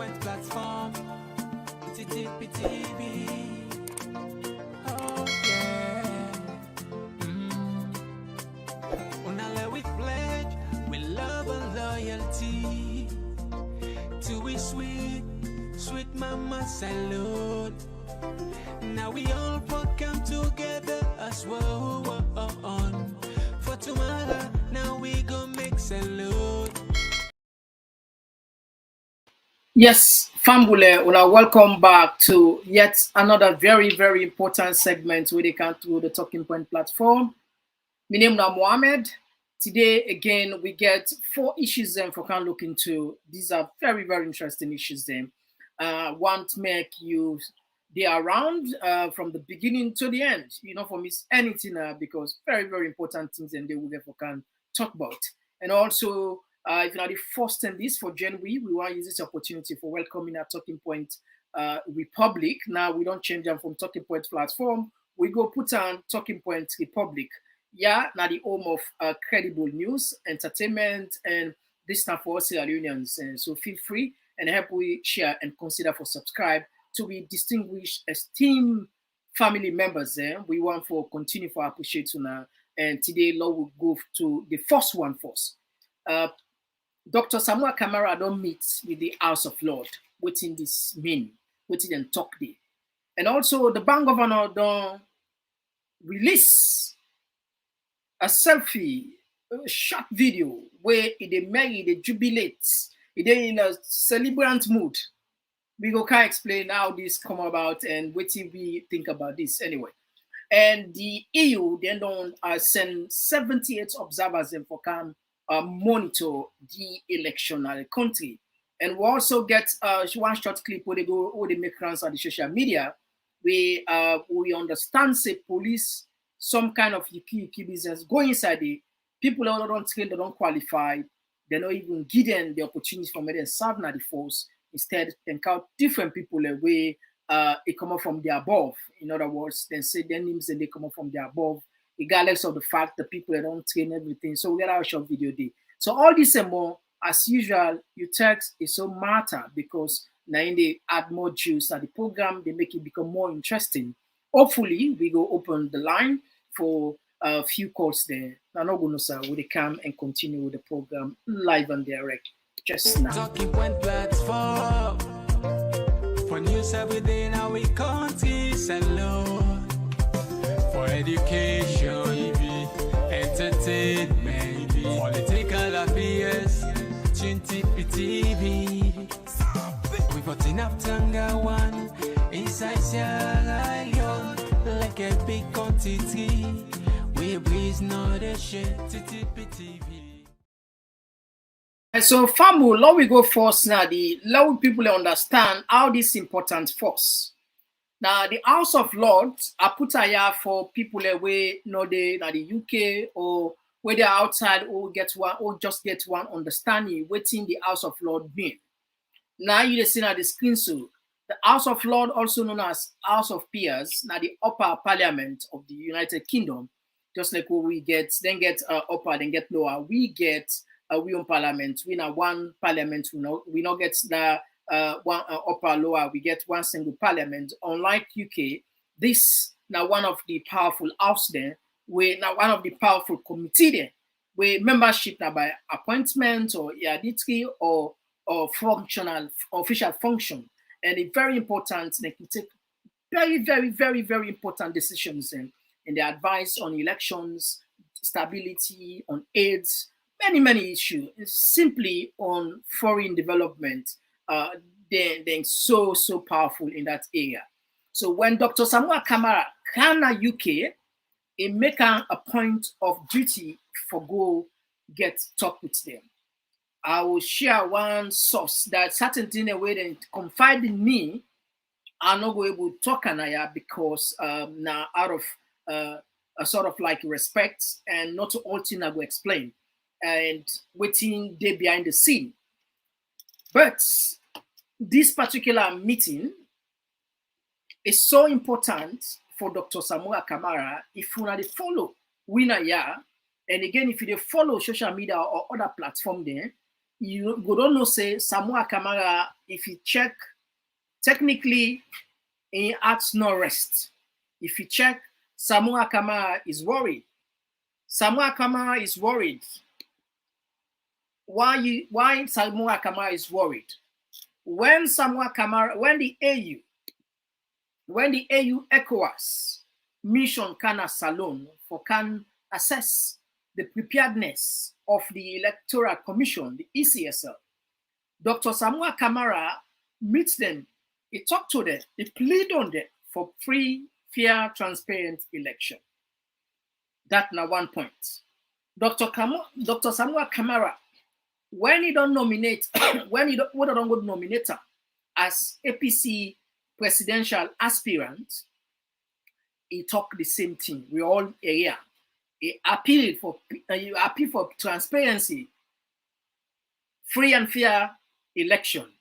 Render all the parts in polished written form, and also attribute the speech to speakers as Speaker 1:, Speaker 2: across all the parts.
Speaker 1: point platform. TTPTV. Oh yeah. Unale with pledge, with love and loyalty. To we sweet, sweet mama salute. Now we all come together as one. For tomorrow, now we go make salute.
Speaker 2: Yes, Fambule, welcome back to yet another very, very important segment where they come through the Talking Point platform. My name is Mohammed. Today, again, we get 4 issues for can look into. These are very, very interesting issues. Want to make you be around from the beginning to the end. You know, for miss anything because very, very important things and they will get for can talk about. And also, if you're the first in this for January, we want to use this opportunity for welcoming our Talking Point Republic. Now we don't change them from Talking Point platform. We go put on Talking Point Republic. Yeah, now the home of credible news, entertainment, and this time for Sierra Leoneans. So feel free and help we share and consider for subscribe to be distinguished esteemed family members. We want for continue for appreciate now. And today, Lord will go to the first one first. Dr. Samura Kamara don't meet with the House of Lord. Waiting this mean, waiting and talk day. And also the bank governor don't release a selfie, a short video where they marry, they jubilate, they in a celebrant mood. We go can explain how this come about and what we think about this anyway. And the EU then don't send 78 observers and for can monitor the election of the country. And we also get one short clip where they go, where they make rounds on the social media. We understand say police some kind of yuki business go inside the people that don't train, they don't qualify, they don't even give them the opportunity for me to serve na the force. Instead, encounter different people where it come up from the above. In other words, then say their names and they come up from the above, regardless of the fact the people that don't train everything. So we get our short video day. So all this and more, as usual, your text is so matter because now they add more juice at the program, they make it become more interesting. Hopefully, we go open the line for a few calls there. Now, no goodness, will they come and continue with the program live and direct just now.
Speaker 1: Talking Point platform for news every day now we country salute for education, entertainment, political affairs, TTPTV. We got enough Tanga one inside Sierra Leone like a big quantity. We breeze not a shit TTPTV.
Speaker 2: So, Famu, let we go first now. Let people understand how this is important first. Now, the House of Lords are put here for people away, no they na the UK or where they're outside or get one or just get one understanding waiting the House of Lords mean. Now you see at the screen so the House of Lords, also known as House of Peers, now the upper parliament of the United Kingdom, just like what we get, then get upper, then get lower. We get we own parliament. We now one parliament. We not get the one upper lower. We get one single parliament. Unlike UK, this now one of the powerful house there. We now one of the powerful committee there. We membership now by appointment or hereditary or functional official function. And it's very important. They can take very, very, very, very important decisions in their advice on elections, stability, on AIDS. Many issues simply on foreign development. They're so powerful in that area. So when Dr. Samura Kamara can UK, it make a point of duty for go get talk with them. I will share one source that certain in a way they confide in me. I'm not going able to talk anaya because now out of a sort of like respect and not all things I will explain. And waiting there behind the scene. But this particular meeting is so important for Dr. Samura Kamara if you want to follow Winner, and again, if you follow social media or other platform there, you go don't know say Samura Kamara, if you check technically he acts no rest. If you check, Samura Kamara is worried. Samura Kamara is worried. Why Samura Kamara is worried? When the AU ECOWAS mission can salon for can assess the preparedness of the Electoral Commission, the ECSL, Dr. Samura Kamara meets them, he talked to them, he plead on them for free, fair, transparent election. That now one point. Dr. Samura Kamara, when he don't nominate, when he don't go nominate her as APC presidential aspirant, he talk the same thing. We all area. He appeal for transparency, free and fair election.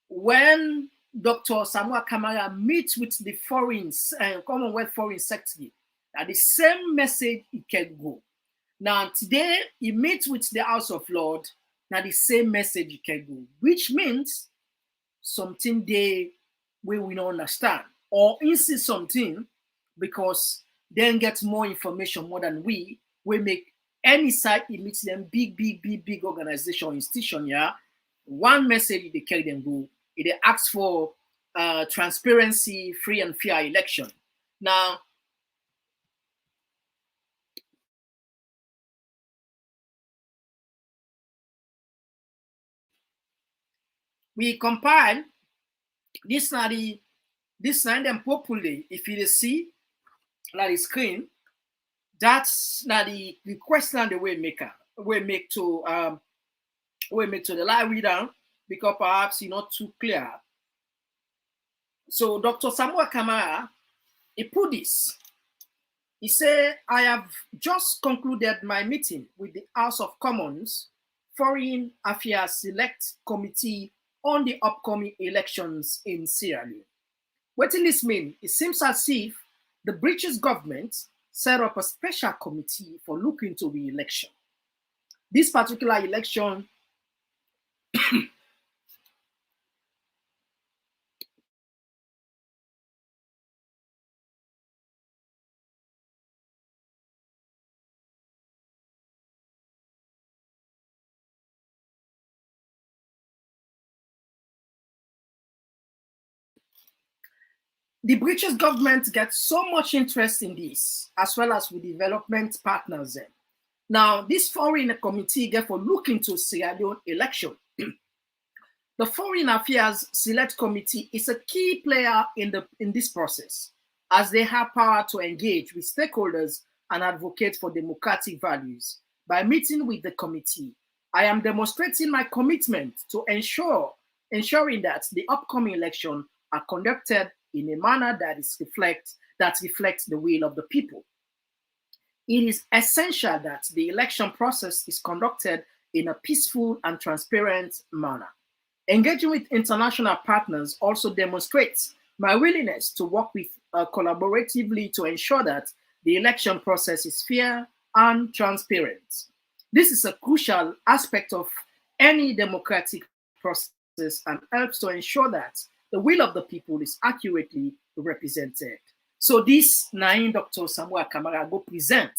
Speaker 2: When Dr. Samura Kamara meets with the Commonwealth Foreign Secretary, the same message he can go. Now today he meets with the House of Lords, now the same message he can go, which means something they we don't understand or insist something because then get more information more than we make any side it meets them big organization institution, yeah. One message they carry them go. They ask for transparency, free and fair election. Now, we compile this them properly. If you see like the screen, that's not the question the way maker we make to the live reader because perhaps it's not too clear. So Dr. Samura Kamara, he put this. He said, I have just concluded my meeting with the House of Commons Foreign Affairs Select Committee on the upcoming elections in Sierra Leone. What does this mean? It seems as if the British government set up a special committee for looking into the election. This particular election the British government gets so much interest in this, as well as with development partners. Now, this foreign committee therefore look into Sierra Leone election. The Foreign Affairs Select Committee is a key player in this process, as they have power to engage with stakeholders and advocate for democratic values. By meeting with the committee, I am demonstrating my commitment to ensuring that the upcoming election are conducted in a manner that reflects the will of the people. It is essential that the election process is conducted in a peaceful and transparent manner. Engaging with international partners also demonstrates my willingness to work with collaboratively to ensure that the election process is fair and transparent. This is a crucial aspect of any democratic process and helps to ensure that the will of the people is accurately represented. So this nine Dr. Samura Kamara go present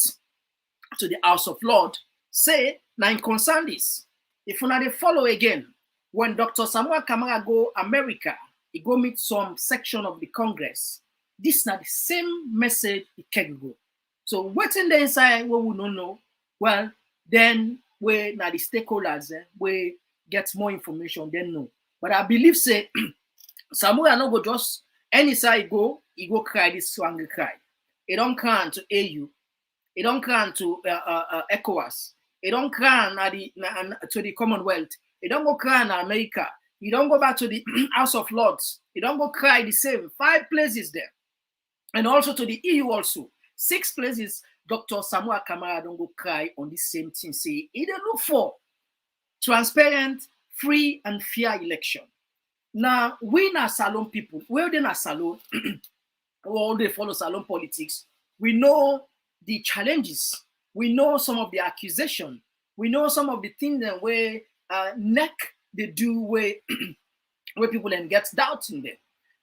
Speaker 2: to the House of Lords, say nine concern this. If you not follow again, when Dr. Samura Kamara go America, he go meet some section of the Congress. This not the same message he can go. So what's in the inside what we don't know, well, then we now the stakeholders we get more information then know. But I believe say Samura no go just any side he go cry this song cry. He don't cry to AU. He don't cry to ECOWAS. He don't cry to the Commonwealth. He don't go cry in America. He don't go back to the House of Lords. He don't go cry the same 5 places there. And also to the EU also. 6 places Dr. Samura Kamara don't go cry on the same thing. Say, he don't look for transparent, free, and fair election. Now, we na salon people, we're in a salon, all they follow salon politics. We know the challenges. We know some of the accusation. We know some of the things that where neck they do where where people then get doubt in them,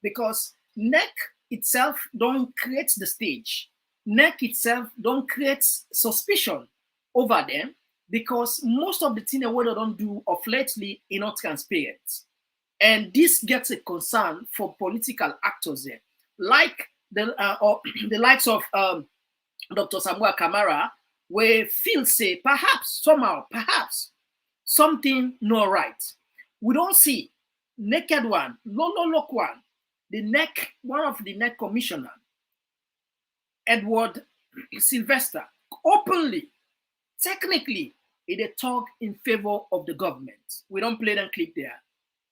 Speaker 2: because neck itself don't create the stage. Neck itself don't create suspicion over them, because most of the thing that what they don't do of lately is not transparent. And this gets a concern for political actors there, like or the likes of Dr. Samura Kamara, where feel say perhaps somehow, perhaps something not right. We don't see naked one, look one, the neck, one of the neck commissioner, Edward Sylvester, openly, technically, they talk in favor of the government. We don't play them clip there.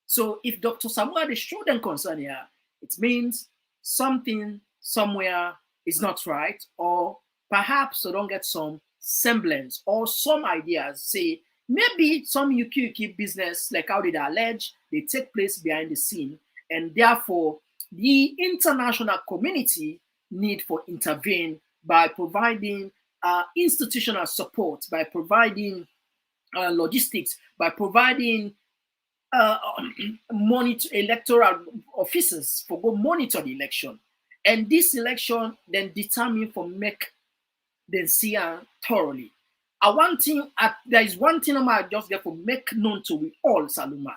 Speaker 2: So if Dr. Samura they show them concern here, it means something somewhere is not right, or perhaps they don't get some semblance or some ideas. Say maybe some UQ business, like how they allege, they take place behind the scene, and therefore the international community need for intervene by providing institutional support, by providing logistics, by providing monitor electoral officers for go monitor the election. And this election then determine for make them see thoroughly. There is one thing I just get for make known to we all, Saluma.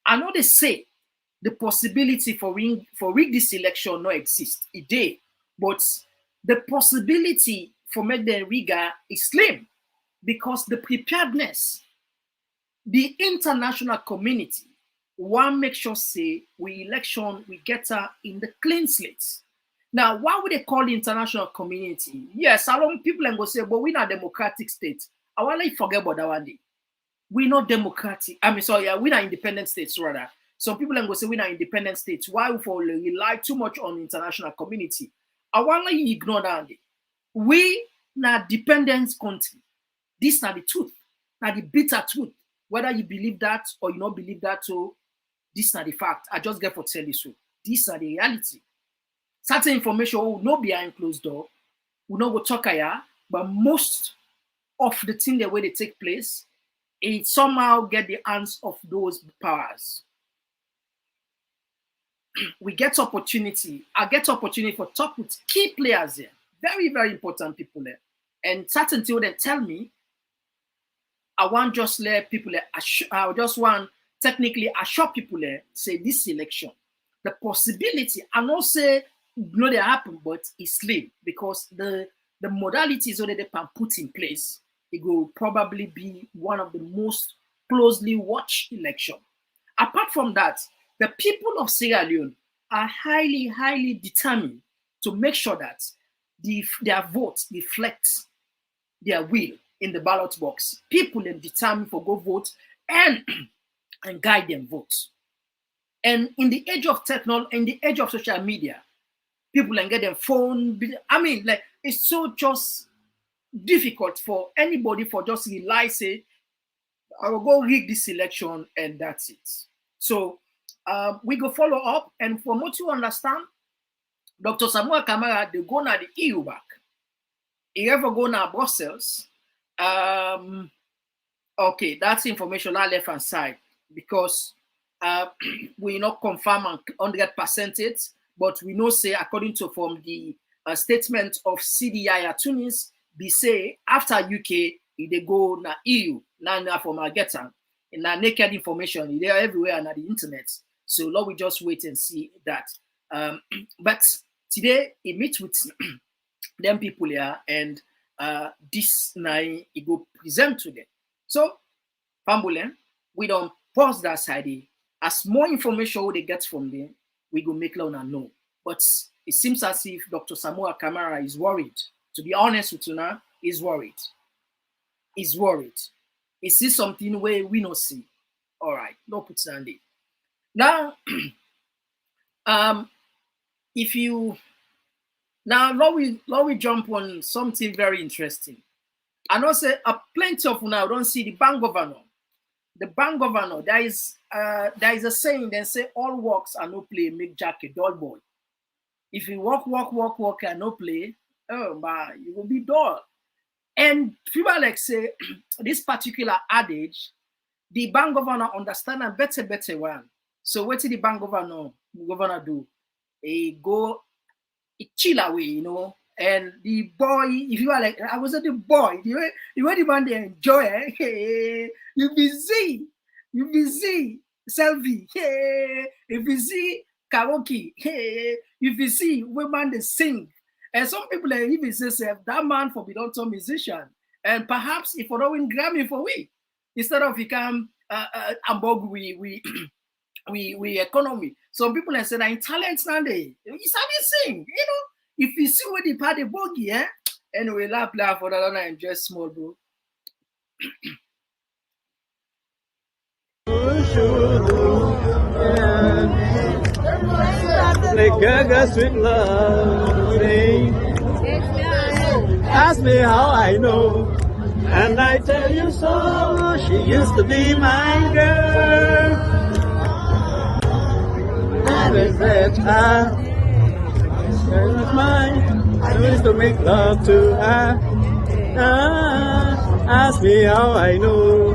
Speaker 2: I know they say the possibility for rig this election no exist. It did, but the possibility for make the rigger is slim, because the preparedness, the international community want make sure say we election we get her in the clean slate. Now, why would they call the international community? Yes, a lot of people and go say, but we're not a democratic state. I want to forget about that one day. We're not democratic. I mean, sorry, yeah, we're not independent states rather. Some people and go say we're not independent states. Why we rely too much on the international community? I want to ignore that. We not dependent country. This not the truth. Not the bitter truth. Whether you believe that or you not believe that, so this not the fact. I just get for tell you so. This are the reality. Certain information will not be behind closed door. Will not go talk here, but most of the thing the way they take place, it somehow get the hands of those powers. We get opportunity. I get opportunity for talk with key players here. Very, very important people there. And certain things they tell me, I want just let people there, I just want technically assure people there, say this election, the possibility, I not say no they happen, but it's slim, because the modalities already put in place, it will probably be one of the most closely watched election. Apart from that, the people of Sierra Leone are highly, highly determined to make sure that their vote reflects their will in the ballot box. People are determined for go vote and guide them vote. And in the age of technology, in the age of social media, people can get their phone. I mean, like, it's so just difficult for anybody for just rely, say, I will go rig this election and that's it. So we go follow up, and from what you understand, Dr. Samura Kamara, they go now the EU back. He ever go now Brussels. Okay, that's information on left hand side, because we not confirm 100% it, but we know say according to from the statement of CDI at Tunis, be say after UK, they go na EU, now from Margeta, and now naked information, they are everywhere on the internet. So Lord, we just wait and see that. But today he meets with them people here, and this night he go present to them. So, Pambule, we don't pause that side. As more information they get from them, we go make Lona know. But it seems as if Dr. Samura Kamara is worried. To be honest with you now, he's worried. He's worried. He sees something where we not see. All right, no put Sandy. Now, if you now let we jump on something very interesting. I know say plenty of now don't see the bank governor. The bank governor, there is a saying, they say all works and no play make Jack a dull boy. If you work and no play, oh man, you will be dull. And people like say this particular adage the bank governor understand and better one. So what did the bank governor do? He go chill away, you know. And the boy, if you are like, I was at the boy, you want the man to enjoy it. Hey, you busy, selfie. Hey, if you see karaoke, hey, if you see women they sing. And some people like even say that man for be not a musician. And perhaps if we don't win Grammy for we, instead of become above we we economy. Some people have said in talent now they sing, you know. If you see what the party bogey, anyway, laugh for that and just small, bro.
Speaker 3: Like Gaga sweet love, ask me how I know, and I tell you so. She used to be my girl, and I said, was mine. I used to make love to her. Ask me how I know.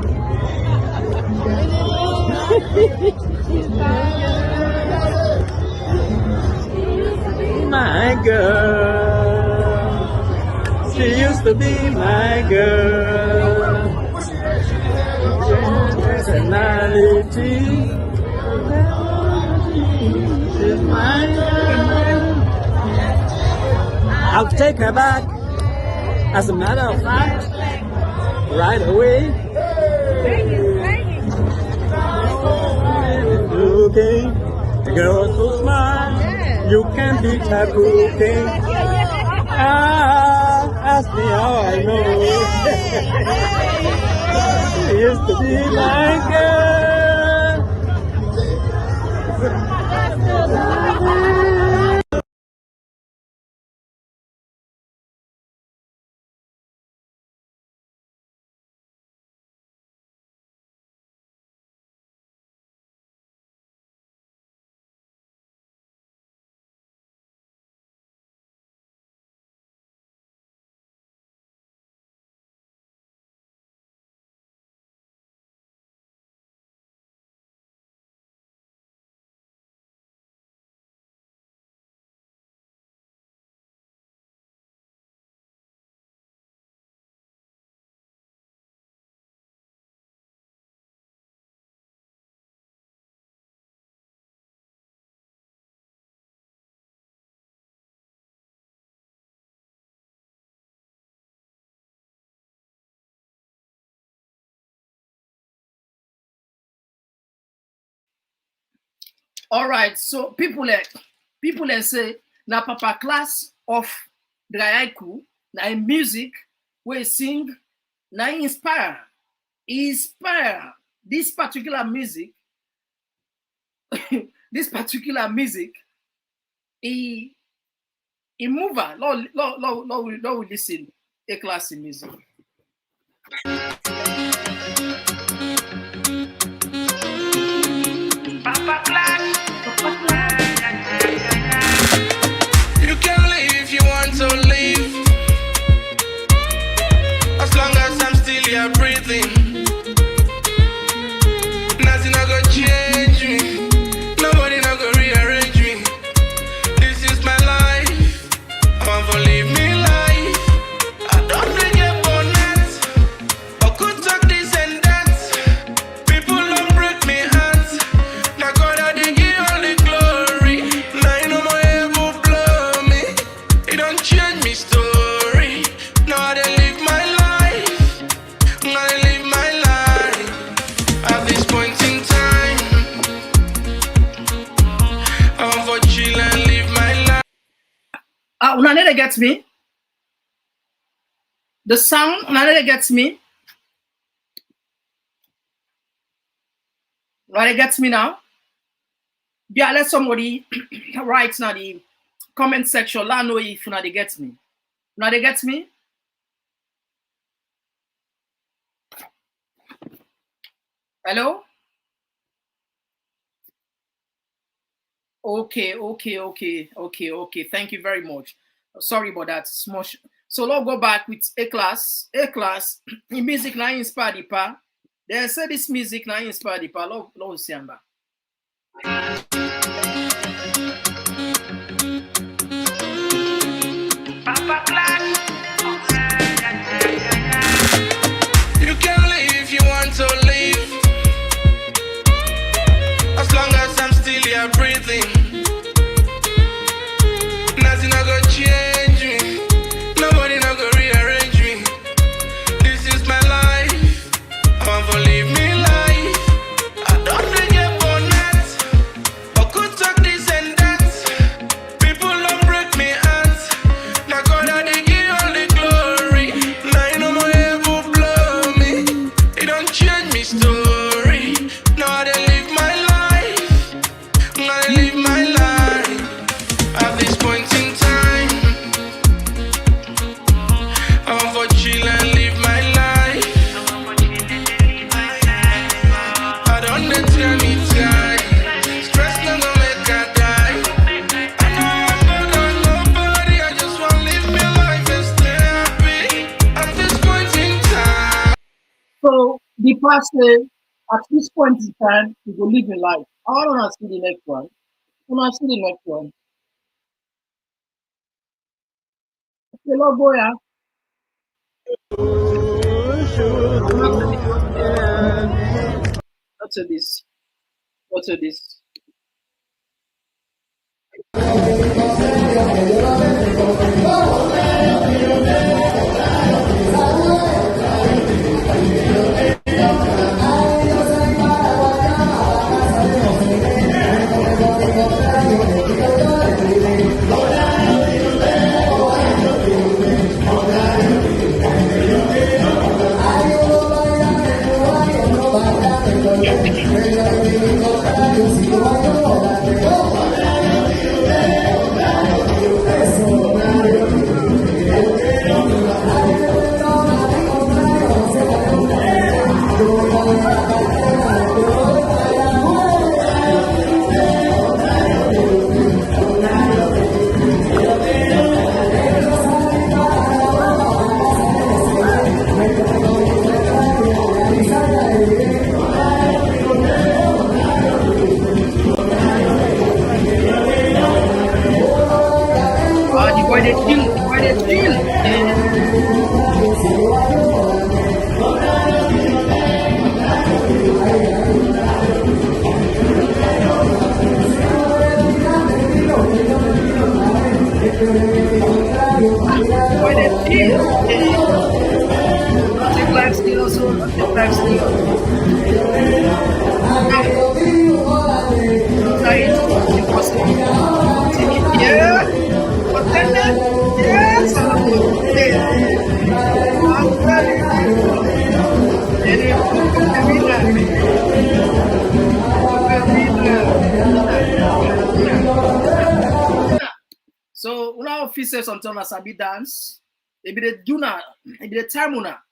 Speaker 3: My girl, she used to be my girl. Personality, she's my girl. I'll take her back. As a matter of fact, right away. Okay, the girl so smart, you can't beat her cooking. Ask me how I know. She used to be my girl.
Speaker 2: All right, so people say na papa class of Draiku, na music we sing, na inspire this particular music. This particular music, he move on. Lord, we listen a class in music.
Speaker 1: You can leave if you want to leave, as long as I'm still here breathing. Nothing not gonna change me, nobody not gonna rearrange me. This is my life, I want to live me life. I don't think you're bonnet, I could talk this and that. People don't break me heart. Now God I dey give all the glory. Now you know my ever blow me. It don't change me story. Now I dey live my life. Now I live my life. At this point in time, I want for chill and live my life.
Speaker 2: Una never gets me. The sound, una never gets me. Right, gets me now. Yeah, let somebody write now the comment section. Let know if una they get me. Una they get me. Hello. Okay. Thank you very much. Sorry about that. Smush. So let's go back with A class. A class. In music now inspire the pa. They say this music now inspire the power. Love Siamba.
Speaker 1: You can leave if you want to leave. As long as I'm still here breathing. Nothing not gonna change me. Nobody not gonna rearrange me. This is my life. I want to live me life. I don't forget bonnet. I could talk this and that. People don't break me heart. Now God I dey give all the glory. Now you know my ever blow me. It don't change me story. Now I dey live my life. I dey live my life. At this point in time, I want for chill and live my life. I don't let me die. Stress not gonna make I die. I know I'm better than nobody. I just want to live my life and stay happy. At this point in time.
Speaker 2: So the past say at this point in time you go live in life. I want to see the next one. I want to see the next one. Hello, boya. What's this? What's this? Why they chill? Why they chill? Why they chill? Take life still also. Take life still. Yeah. Yes. So una officers sometimes na sabi dance. They be the do na, they be the time una.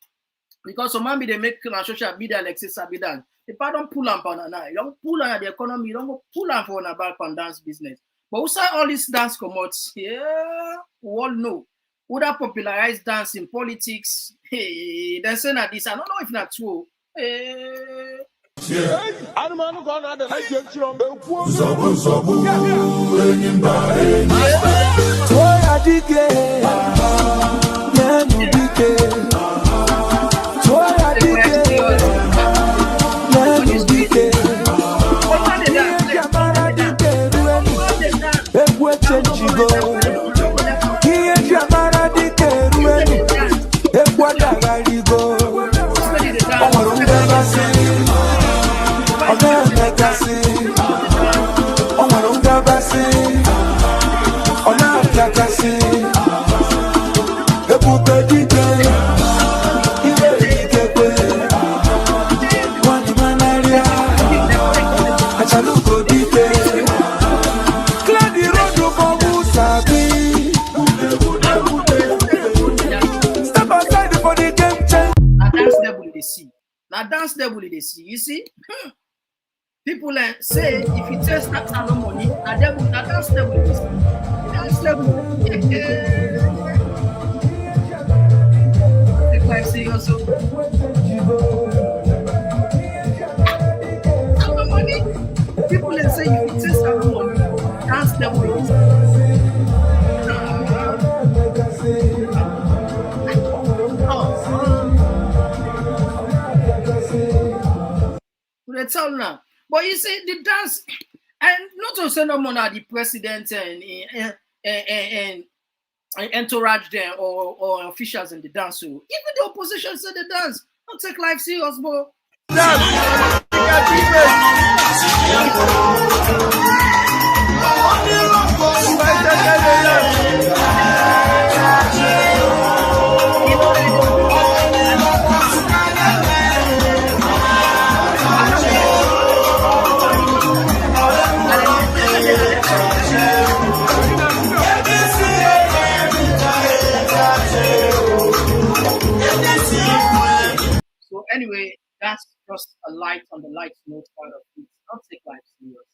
Speaker 2: Because some man be they make on social media like say sabi dance. If I don't pull am on na, you don't pull on the economy, you don't go pull am for na back on dance business. But who say all this dance commodities? Yeah, we all know. Who that popularize dance in politics? Hey, they say that this. I don't know if not true. Hey. Now dance level they see. You see? People say if you test that kind of money, now dance level they see. Dance level. Take life seriously. they tell now. But you see, the dance, and not to say no more now the president and entourage them or officials in the dance. So even the opposition said the dance. Don't take life serious, bro. So anyway, that's just a light on the light note part of it. Don't take life serious.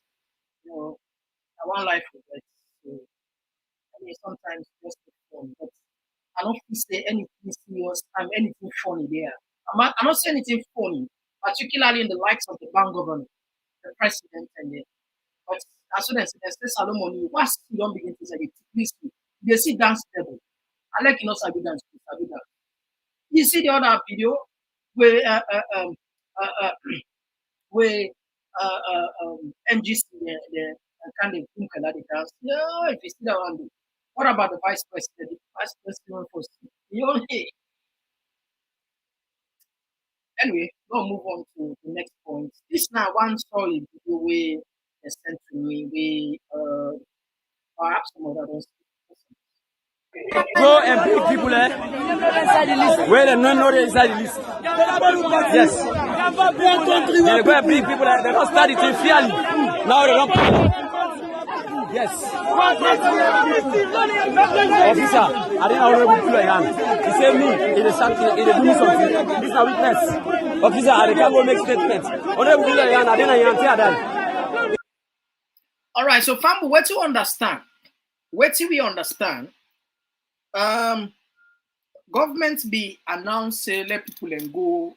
Speaker 2: You know, I want life to get so I mean sometimes just for fun, but I don't feel say anything serious and anything funny there. I'm not saying anything funny, particularly in the likes of the bank government, the president and the but as soon as there's this Salomon, once you don't begin to say it, please they see dance table. I like you know Sabi dance, Sabi dance. You see the other video where where MGC the kind of the dance. Yeah, if you see that one, what about the vice president? The vice president for you know, hey. Anyway, we'll move on to the next point. This now one story video where they sent to me we perhaps some other don't
Speaker 4: Go and bring people there. Where they don't know they're inside the list. Yes. They go and bring people there. They don't start it fairly. Now they don't. Yes. Officer, I didn't know what to do again. He said me, it is something, it is doing something. This is a witness. Officer, I can't go make statement. I didn't know.
Speaker 2: All right, so Fambu, what you understand? What we understand? Government be announced say let people and go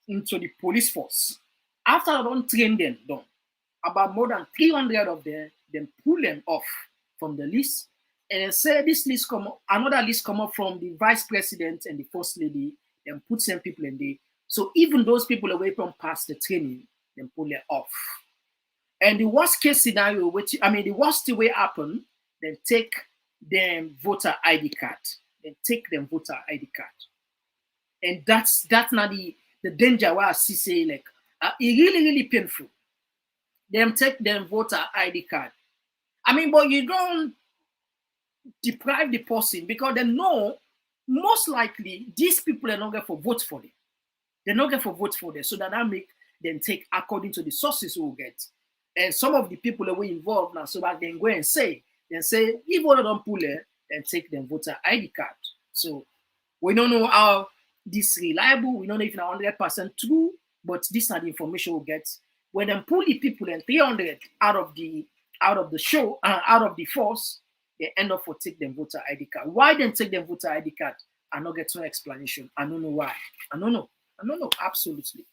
Speaker 2: into the police force. After I don't train them done, about more than 300 of them pull them off from the list and say this list another list come up from the vice president and the first lady and put some people in there. So even those people away from past the training, then pull them off. And the worst case scenario, the worst way happen, then take them voter ID card. Then take them voter ID card. And that's not the danger where I see say like it really painful. Them take them voter ID card. But you don't deprive the person because they know most likely these people are not going to vote for them. They're not going to vote for them. So that make them take according to the sources we'll get. And some of the people that were involved now, so that they go and say, if one of them pull it, then take them voter ID card. So we don't know how this reliable, we don't know if it's 100% true, but this is the information we'll get. When they pull the people and 300 out of the show, out of the force, they end up for take them voter ID card. Why then take them voter ID card? I don't get no explanation. I don't know why. I don't know. Absolutely.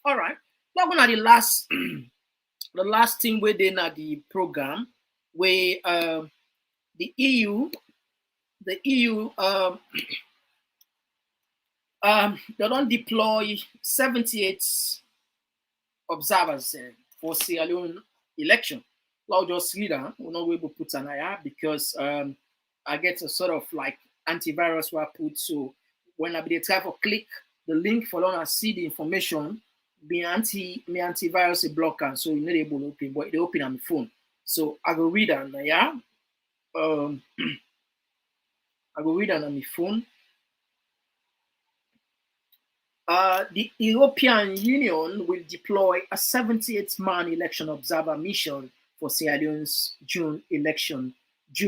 Speaker 2: All right. Now going to the last the last thing we did at the program where the EU they don't deploy 78 observers for Sierra Leone election. I'll just read that. We're not able to put an eye because I get a sort of like antivirus were put. So when I be try to click the link for long and see the information, my antivirus is blocked, so you're not able to open, but they open on the phone. So I go read that, yeah. I go read that on the phone. The European Union will deploy a 78-man election observer mission for Sierra Leone's June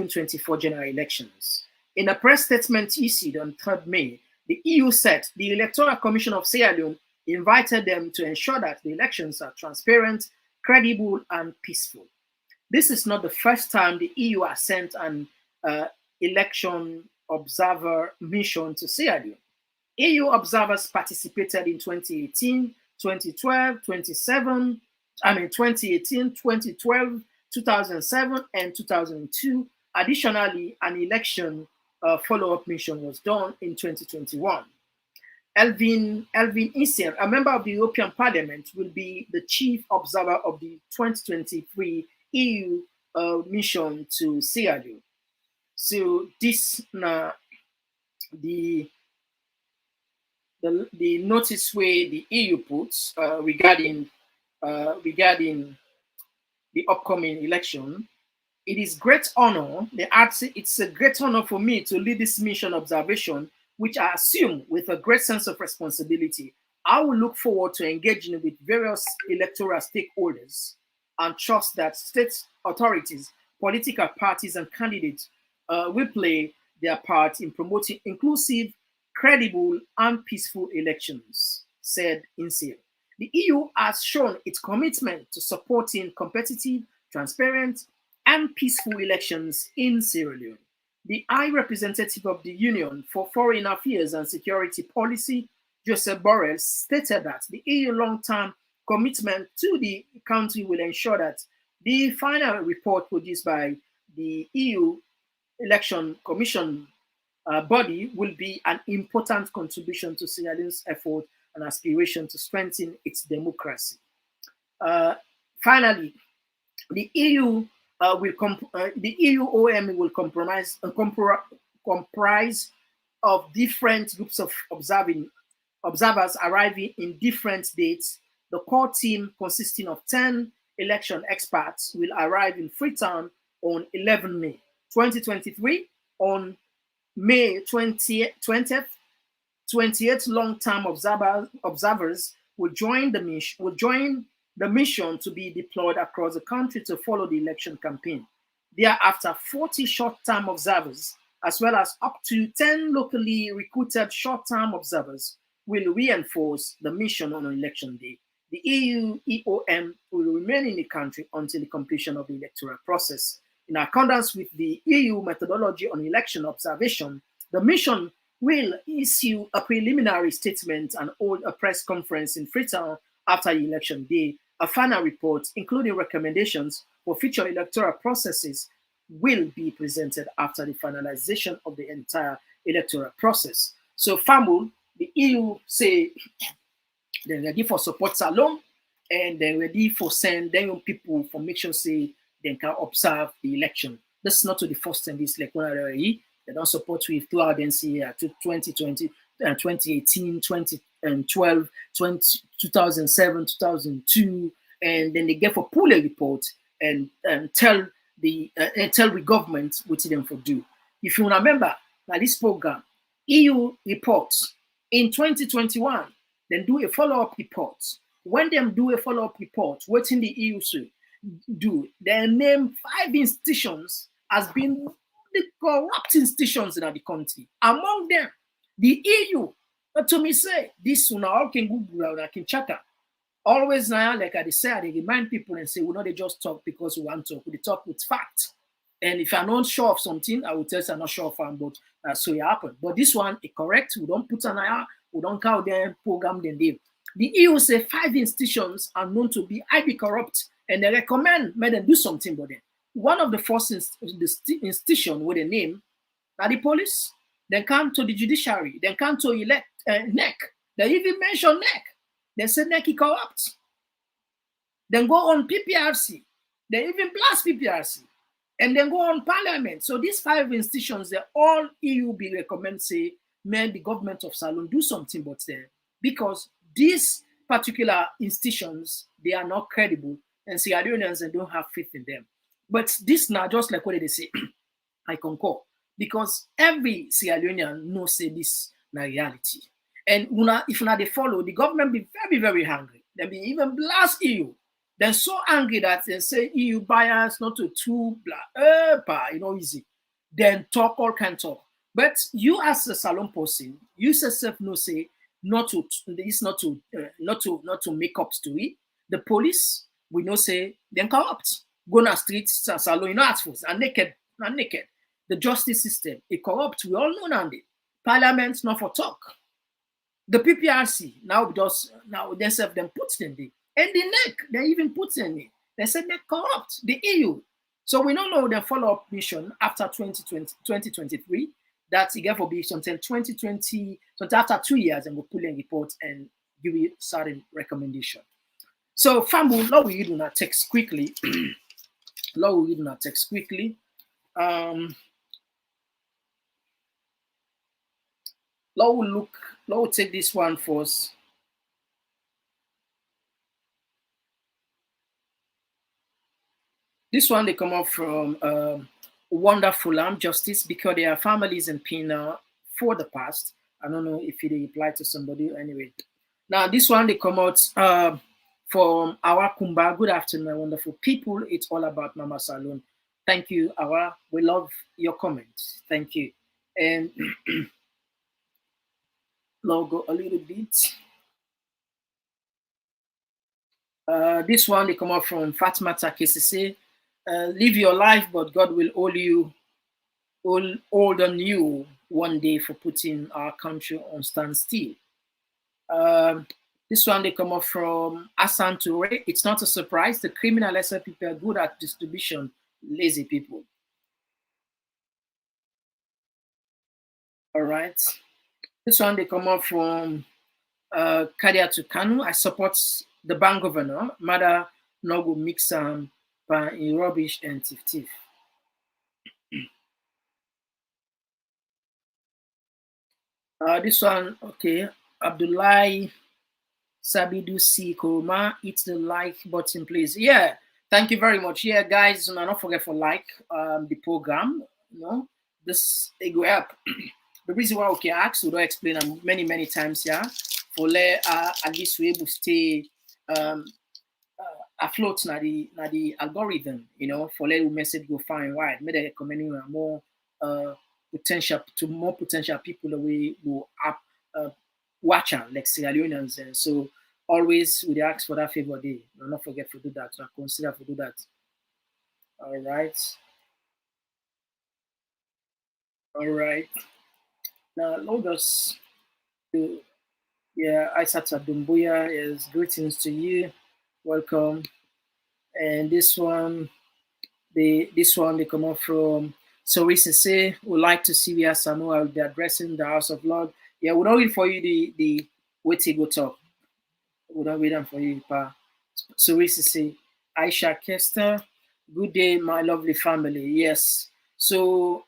Speaker 2: 24 general elections. In a press statement issued on 3rd May, the EU said the Electoral Commission of Sierra Leone invited them to ensure that the elections are transparent, credible, and peaceful. This is not the first time the EU has sent an election observer mission to Sierra Leone. EU observers participated in 2018, 2012, 2018, 2012, 2007, and 2002. Additionally, an election follow-up mission was done in 2021. Elvin Isser, a member of the European Parliament, will be the chief observer of the 2023 EU mission to Sierra Leone. So this the notice where the EU puts regarding the upcoming election. It is great honor. It's a great honor for me to lead this mission observation, which I assume with a great sense of responsibility. I will look forward to engaging with various electoral stakeholders and trust that state authorities, political parties, and candidates will play their part in promoting inclusive, credible, and peaceful elections, said Insil. The EU has shown its commitment to supporting competitive, transparent, and peaceful elections in Sierra Leone. The High Representative of the Union for Foreign Affairs and Security Policy, Joseph Borrell, stated that the EU long-term commitment to the country will ensure that the final report produced by the EU Election Commission body will be an important contribution to Sierra Leone's effort and aspiration to strengthen its democracy. Finally, the EU the EU OM will comprise of different groups of observers arriving in different dates. The core team, consisting of 10 election experts, will arrive in Freetown on 11 May 2023. On May 20th, 28 long-term observers will join the mission to be deployed across the country to follow the election campaign. Thereafter, 40 short-term observers, as well as up to 10 locally recruited short-term observers, will reinforce the mission on election day. The EU EOM will remain in the country until the completion of the electoral process. In accordance with the EU methodology on election observation, the mission will issue a preliminary statement and hold a press conference in Freetown after the election day. A final report, including recommendations for future electoral processes, will be presented after the finalization of the entire electoral process. So, FAMU, the EU say they're ready for support salon and they're ready for send their young people for make sure say they can observe the election. This is not to the first time this election. They don't support with throughout the NCA to 2020, 2018, 2012, 2007, 2002, and then they get for pull a report and tell the government what them for do. If you remember, now this program, EU reports in 2021, then do a follow-up report. When them do a follow-up report, what in the EU should do, they name 5 institutions as being the corrupt institutions in the country. Among them, the EU. But to me say, this one all can Google and can check out. Always now, like I say, I remind people and say, we know they just talk because we want to talk. We talk with fact. And if I'm not sure of something, I will tell you I'm not sure of them, but so it happened. But this one is correct. We don't put an eye, we don't count them, program them. The EU say 5 institutions are known to be highly corrupt, and they recommend me them do something about them. One of the first institution with a name are the police, then come to the judiciary, then come to NEC. They even mention NEC. They say NEC is corrupt. Then go on PPRC. They even blast PPRC. And then go on parliament. So these 5 institutions, they all EU be recommend say, may the government of Salon do something about them. Because these particular institutions, they are not credible, and Sierra Leoneans don't have faith in them. But this now just like what they say, I concur. Because every Sierra Leonean knows say this na reality. And if they follow, the government be very, very angry. They be even blast EU. They're so angry that they say EU bias not to too blah, easy. Then talk all kind of talk. But you as a Salon person, you yourself know say not to make up to it. The police, we know say they're corrupt. Go on the streets, Salon, ask for and naked. The justice system is corrupt. We all know now. Parliament not for talk. The PPRC now they self them put them there. And the NEC, they even put them there. They said they're corrupt. The EU. So we don't know the follow-up mission after 2023. that it get for be until 2020, so after 2 years, and we'll pull in report and give you certain recommendation. So Fambu, now we read on our text quickly. Now we read on our text quickly. Now we'll take this one first. This one they come up from Wonderful Arm Justice, because there are families in Pina for the past. I don't know if it applied to somebody anyway. Now this one they come out from Awa Kumba. Good afternoon, wonderful people. It's all about Mama Salon. Thank you, Awa. We love your comments. Thank you. And logo a little bit. This one they come up from Fatma Takesise. Live your life, but God will hold on you one day for putting our country on standstill. This one they come up from Asan Toure. It's not a surprise. The criminal lesser people are good at distribution, lazy people. All right. This one they come up from Kadia Tukanu. I support the bank governor. Mother no go mix in rubbish and tif. This one, okay. Abdullahi Sabidu C. Kuruma, hit the like button, please. Yeah, thank you very much. Yeah, guys, don't forget for like the program. You know, this it go help. The reason why okay, ask we don't explain them many times, yeah. For let at least we able to stay afloat na the algorithm, you know, for let the message go far and wide. Maybe recommending more potential people the way will up watch like Sierra Leoneans. And so always we ask for that favor day. Do not forget to do that. So consider to do that. All right. Now load us to Aisata Dumbuya is greetings to you. Welcome. And this one they come up from Sorisese. Would like to see where Samuel will be addressing the House of Lord. Yeah, we'll not read for you the wait to go talk. We'll not read them for you, Pa. Sorisese. Aisha Kester. Good day, my lovely family. Yes. So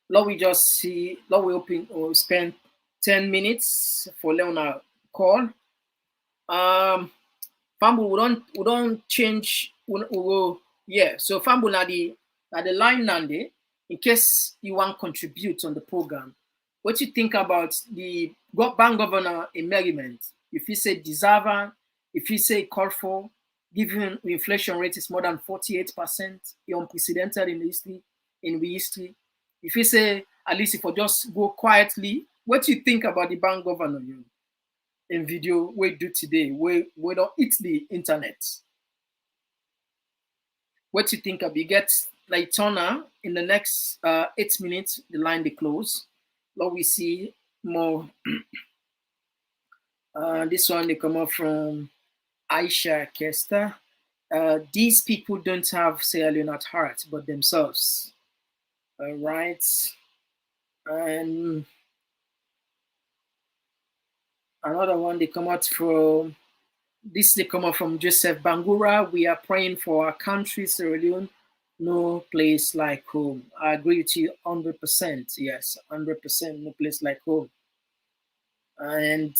Speaker 2: Lord, we just see, Lord, we open or spend 10 minutes for Leona call. Fambu, we don't change. We go, yeah. So Fambu na the line nande. In case you want to contribute on the program, what you think about the bank governor emeriment? If you say deserving, if you say call for, given the inflation rate is more than 48%, unprecedented in history. If you say at least if we just go quietly, what do you think about the bank governor in video we do today? We don't eat the internet. What do you think of? You get like Turner in the next 8 minutes, the line they close. Now we see more. This one they come up from Aisha Kester. These people don't have Sierra Leone at heart, but themselves. All right. And another one they come out from they come out from Joseph Bangura. We are praying for our country, Sierra Leone. No place like home. I agree with you 100%. Yes, 100%. No place like home. And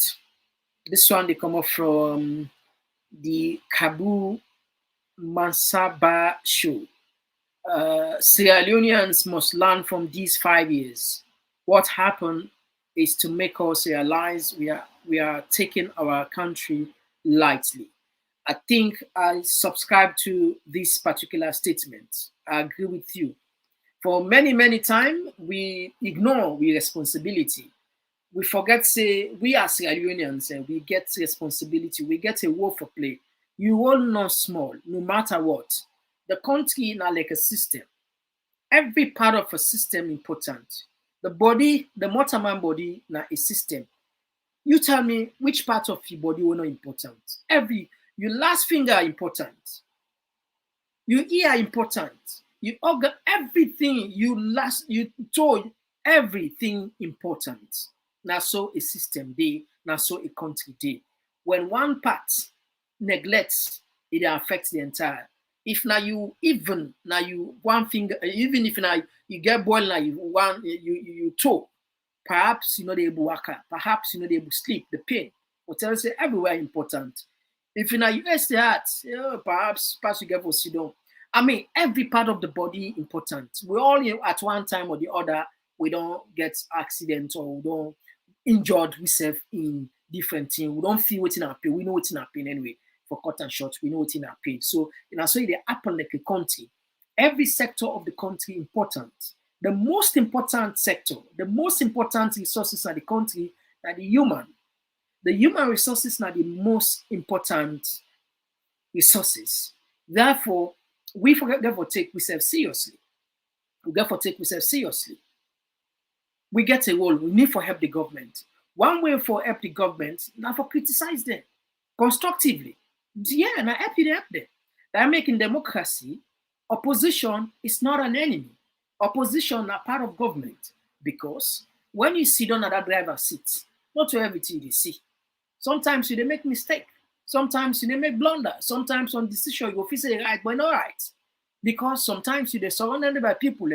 Speaker 2: this one they come up from the Kabu Mansaba show. Sierra Leoneans must learn from these 5 years. What happened is to make us realize we are taking our country lightly. I think I subscribe to this particular statement. I agree with you. For many times, we ignore our responsibility. We forget, say, we are Sierra Leoneans and we get responsibility. We get a role for play. You all know small, no matter what. The country is like a system. Every part of a system important. The body, the mortal man body, na a system. You tell me which part of your body are not important. Your last finger important. Your ear important. You organ everything you told everything important. Now so a system day, now so a country day. When one part neglects, it affects the entire. If now you even now you one finger, even if now you get boiled now you toe, perhaps you know the able work, perhaps you know the able sleep, the pain, whatever say everywhere important. If you now you rest the heart, perhaps you get for sit down. I mean, every part of the body important. We all at one time or the other, we don't get accidents or we don't injured ourselves in different things. We don't feel what's in our pain. We know what's in our pain anyway. For cut and short, we know what's in our pain. So, so they happen like a country. Every sector of the country important. The most important sector, the most important resources in the country are the human. The human resources are the most important resources. Therefore, we forget to take ourselves seriously. We got to take ourselves seriously. We get a role. We need to help the government. One way for help the government, now for criticize them constructively. Yeah, now help them. They're making democracy. Opposition is not an enemy. Opposition are part of government because when you sit on that driver's seat, not to everything you see. Sometimes you they make mistake. Sometimes you they make blunder. Sometimes on decision you go feel say right, but not right. Because sometimes you they surrounded by people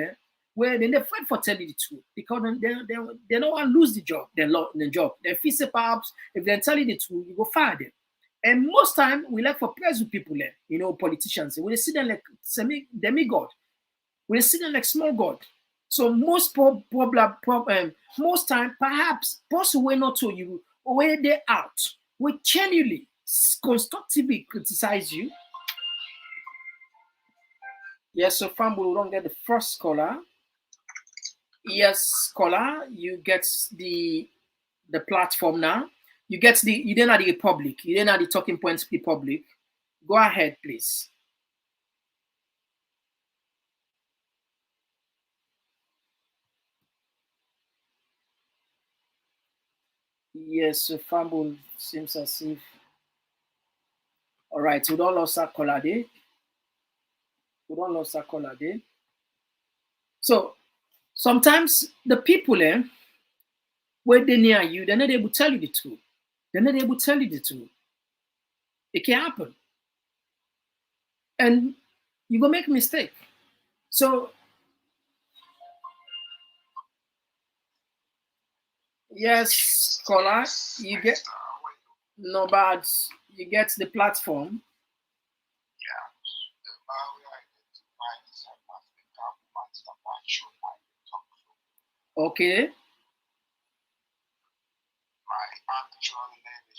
Speaker 2: where they fight for tell you the truth because they don't want to lose the job, the job. They feel say perhaps if they tell you the truth, you go fire them. And most time we like for press with people politicians. We see them like demigod. We see them like small god. So most most time perhaps possible way not to you when they out, we genuinely constructively criticize you. Yes, so far we don't get the first caller. Yes, caller, you get the platform now. You then are the Republic. You then are the talking points Republic. Go ahead, please. Yes, so Fumble seems as if. All right, we don't lose our caller there. We don't lose our caller there. So sometimes the people where they near you, they're not able to tell you the truth. They're not able to tell you the truth. It can happen. And you go make a mistake. So yes, caller, you get no bad. You get the platform. Okay.
Speaker 5: My actual name is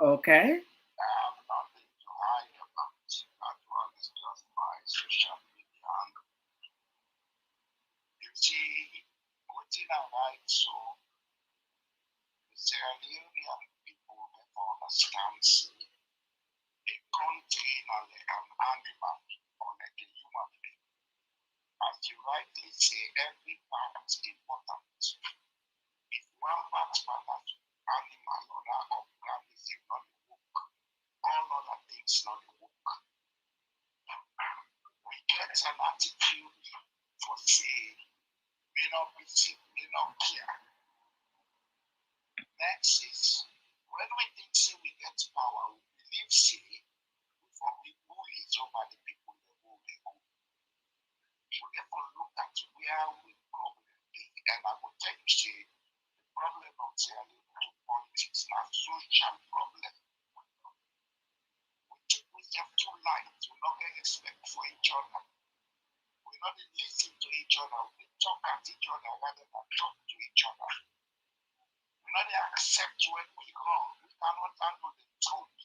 Speaker 2: Okay.
Speaker 5: I have nothing to hide about. That one is just my social media handle. You see, putting a right so the Sierra Leonean people never understand a country and an animal or like a human being. As you rightly say, every part is important. If one part matters to animal or that organism not the work, all other things not the work. We get an attitude for say, may not be sick, may not care. Next is when we think say we get power, we believe say for the bullies over the people that rule the home. We therefore look at where we problem is, and I will tell you say the problem of selling to politics now social problem. We took ourselves too light, we not get respect for each other. We not listen to each other, we talk at each other rather than talk to each other. We not accept when we wrong, we cannot handle the truth.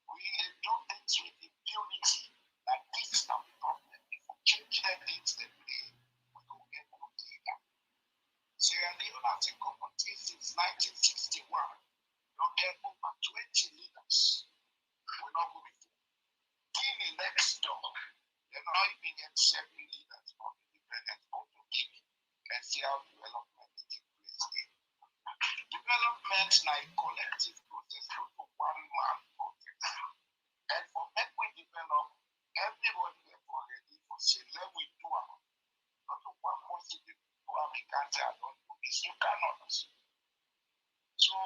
Speaker 5: We do things with impunity, and this is not the problem. If we change the things that we will get good leader. Sierra Leone has a country since 1961. Don't get over 20 leaders. We're not going to Guinea next door. They're not even get 7 leaders from independence. Go to Guinea and see how development takes place there. Development is a collective process, not a one-man process. And for when we develop, peace. You cannot. So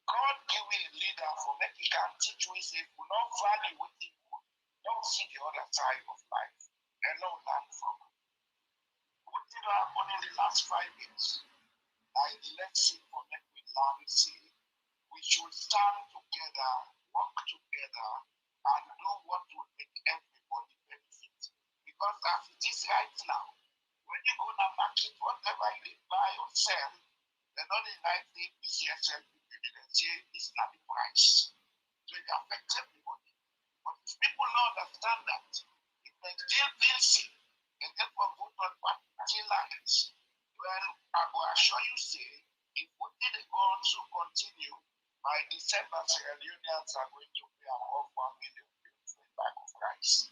Speaker 5: God giving a leader for make he can teach you if we not value with him, don't see the other side of life and not learn from it. What did happen in the last 5 years? I let's see for make we learn see we should stand together, work together, and do what will make everybody benefit. Because as it is right now, when you go to market, whatever you buy or sell, they're not in like the PCSL people, they say it's not the price. So it affects everybody. But if people don't understand that, if they still feel sick, and therefore put on party lines, well, I will assure you, say, if we did go on to continue, by December, Sierra Leoneans are going to pay above 1 million for a bag of rice.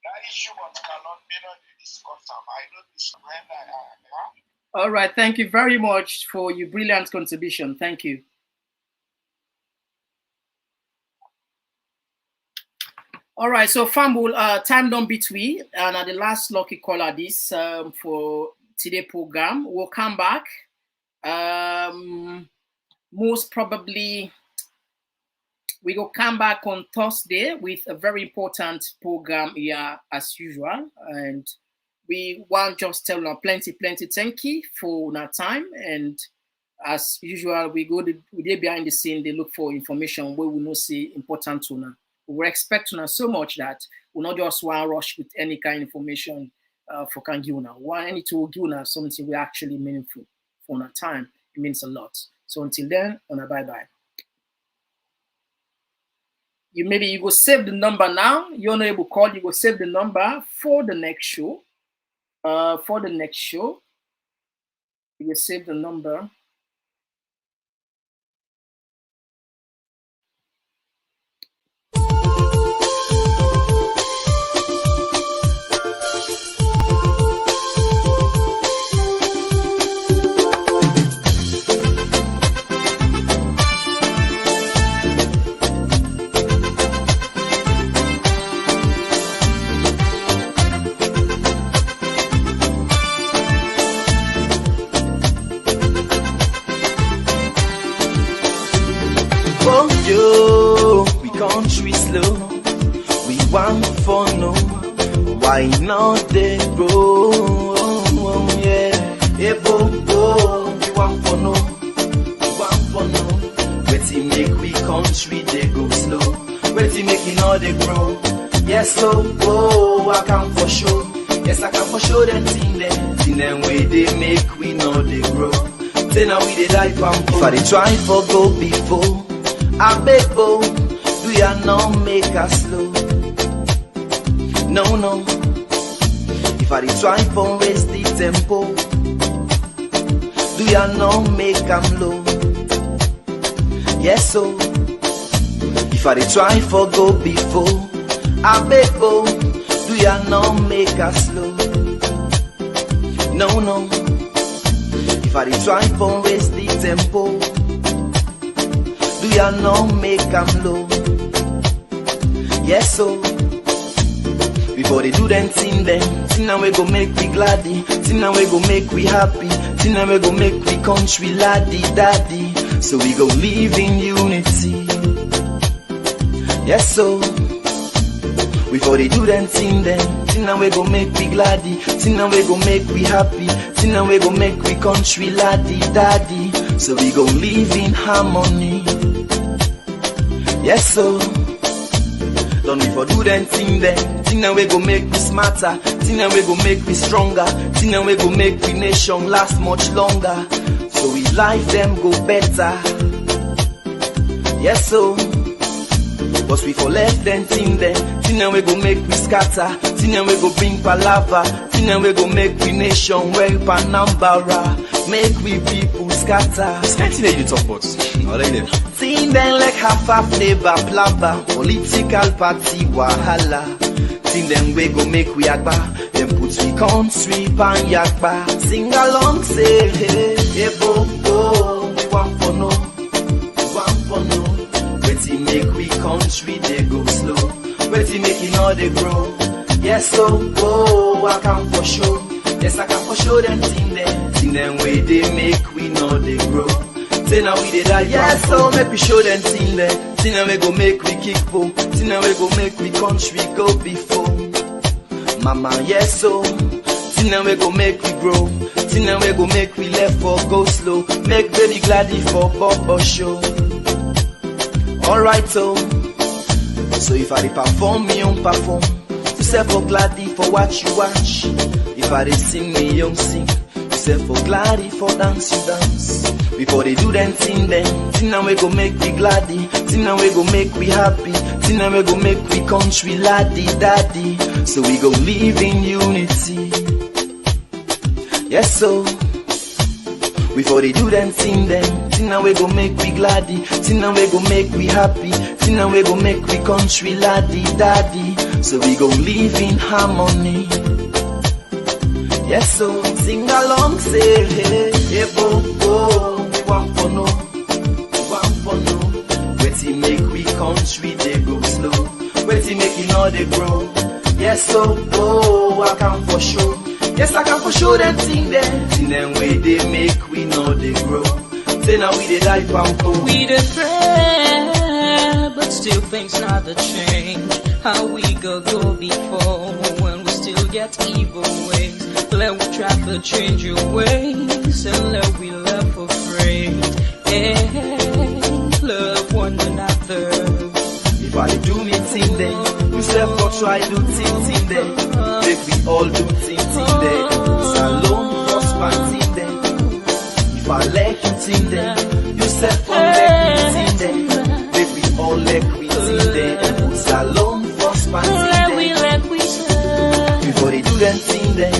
Speaker 5: That issue what cannot be not discussed. I know this when I
Speaker 2: All right, thank you very much for your brilliant contribution. Thank you. All right, so Fambul, time don't beat we, and at the last lucky caller this for today program. We'll come back. Most probably we will come back on Thursday with a very important program here as usual, and we want just tell you plenty thank you for our time, and as usual we dey behind the scene, they look for information where we know see important to now. We expect now so much that we not just want to rush with any kind of information for can give now. We need to give now something we actually meaningful for our time. It means a lot. So until then, on a bye-bye. You go save the number now. You're not able to call, you go save the number for the next show. You will save the number.
Speaker 6: Country slow, we want for no. Why not they grow? Yeah, hey, bo, we want for no. Waiting make we country they go slow. Waiting make we know they grow. Yes, so I can for sure. Yes, I can for sure them thing them way they make we know they grow. Then now we they die pampo. If I they try for go before, I beg bo. Do ya not make us slow? No. If I try for raise the tempo, do ya not make them low? Yes, so if I try for go before, I beg bo. Do ya not make us slow? No. If I try for raise the tempo, do ya not make them low? Yes, so before they do them thing now we go make we gladdy, thing now we go make we happy, thing now we go make we country laddie daddy. So we go live in unity. Yes, so before they do them thing now we go make we gladdy, thing now we go make we happy, thing now we go make we country laddie daddy. So we go live in harmony. Yes, so don't we for do them thing now we go make we smarter, thing now we go make we stronger, thing now we go make we nation last much longer. So we life them go better. Yes, so but we for left them thing now we go make we scatter, thing now we go bring palava, thing now we go make we nation well panambara, make we people scatter.
Speaker 4: This kind of thing that you talk about, I like them.
Speaker 6: Thing them like half flavor blabber, political party wahala. Thing them we go make we agba, them put we country pan yakba. Sing along say hey bo, we want for no. Waiting make we country they go slow. Waiting make it all they grow. Yes, so I can for sure. Yes, I can for sure them thing them way they make we know they grow. Say now we did that, yes, so make we show them thing them we go make we kick boom, thing them we go make we country go before. Mama, yes, so thing them we go make we grow, thing them we go make we left for go slow, make baby gladdy for Bobo show. Alright, so if I perform, me on perform. You say for gladdy for watch you watch. If I sing, me young sing. You say for gladdy for dance you dance. Before they do them thing now we go make we gladdy, thing now we go make we happy, thing now we go make we country laddie daddy. So we go live in unity. Yes, so before they do them thing now we go make we gladdy, thing now we go make we happy, thing now we go make we country laddie daddy. So we go live in harmony. Yes, so sing along, say hey, hey, bo, bo. One for no. Wait make we country they go slow. Wait make it know they grow. Yes, so oh, I can for sure. Yes, I can for sure them thing them way they make we know they grow. Say now we they die pampo.
Speaker 7: We the pray, but still things not the change. How we go before when we still get evil ways. Let we try to change your ways and let we love for free. Yeah, love one another.
Speaker 6: If I do me thing then, you say for try do thing then. Make we all do thing then. Salon prosper thing then. If I like you thing then, you say for like me thing then. Make we all like we thing then. Salon prosper thing then. Before they do them thing then.